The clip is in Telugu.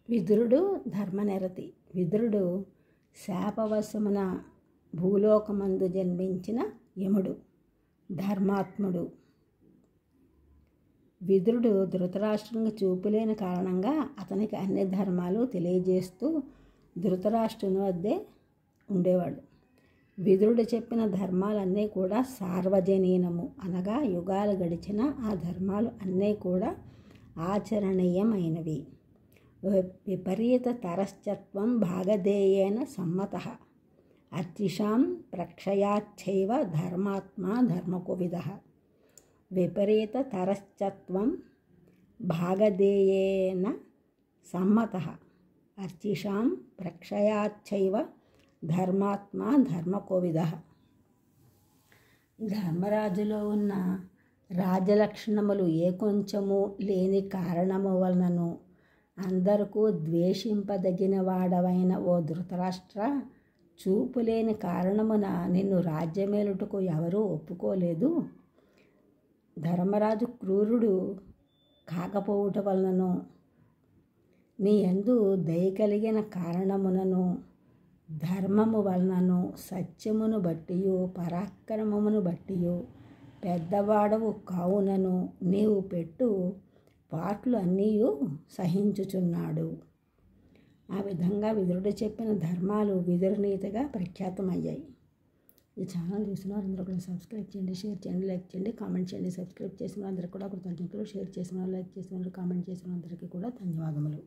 విదురుడు ధర్మనిరతి. విదురుడు శాపవశమున భూలోకమందు జన్మించిన యముడు, ధర్మాత్ముడు. విదురుడు ధృతరాష్ట్రునికి చూపులేని కారణంగా అతనికి అన్ని ధర్మాలు తెలియజేస్తూ ధృతరాష్ట్రుని వద్దే ఉండేవాడు. విదురుడు చెప్పిన ధర్మాలన్నీ కూడా సార్వజనీనము, అనగా యుగాలు గడిచిన ఆ ధర్మాలు అన్నీ కూడా ఆచరణీయమైనవి. విపరీత తరశ్చత్వం భాగధేయేన సమ్మతః అర్చిషాం ప్రక్షయాచ్చైవ ధర్మాత్మా ధర్మకోవిదః. విపరీత తరశ్చత్వం భాగధేయేన సమ్మతః అర్చిషాం ప్రక్షయాచ్చైవ ధర్మాత్మా ధర్మకోవిదః. ధర్మరాజులో ఉన్న రాజలక్షణములు ఏ కొంచెము లేని కారణము వలనను అందరికీ ద్వేషింపదగిన వాడవైన ఓ ధృతరాష్ట్ర, చూపులేని కారణమున నిన్ను రాజ్యమేలుటకు ఎవరూ ఒప్పుకోలేదు. ధర్మరాజు క్రూరుడు కాకపోవుట వలనను నీ యందు దయ కలిగిన కారణమునను ధర్మము వలనను సత్యమును బట్టియు పరాక్రమమును బట్టియు పెద్దవాడవు కావునను నీవు పెట్టు పాటలు అన్నీ సహించుచున్నాడు. ఆ విధంగా విదురుడు చెప్పిన ధర్మాలు విదురనీతిగా ప్రఖ్యాతమయ్యాయి. ఈ ఛానల్ చూసిన వారందరూ కూడా సబ్స్క్రైబ్ చేయండి, షేర్ చేయండి, లైక్ చేయండి, కామెంట్ చేయండి. సబ్స్క్రైబ్ చేసిన వారందరికీ కూడా కృతజ్ఞతలు. షేర్ చేసిన వారు, లైక్ చేసిన వారు, కామెంట్ చేసిన అందరికీ కూడా ధన్యవాదములు.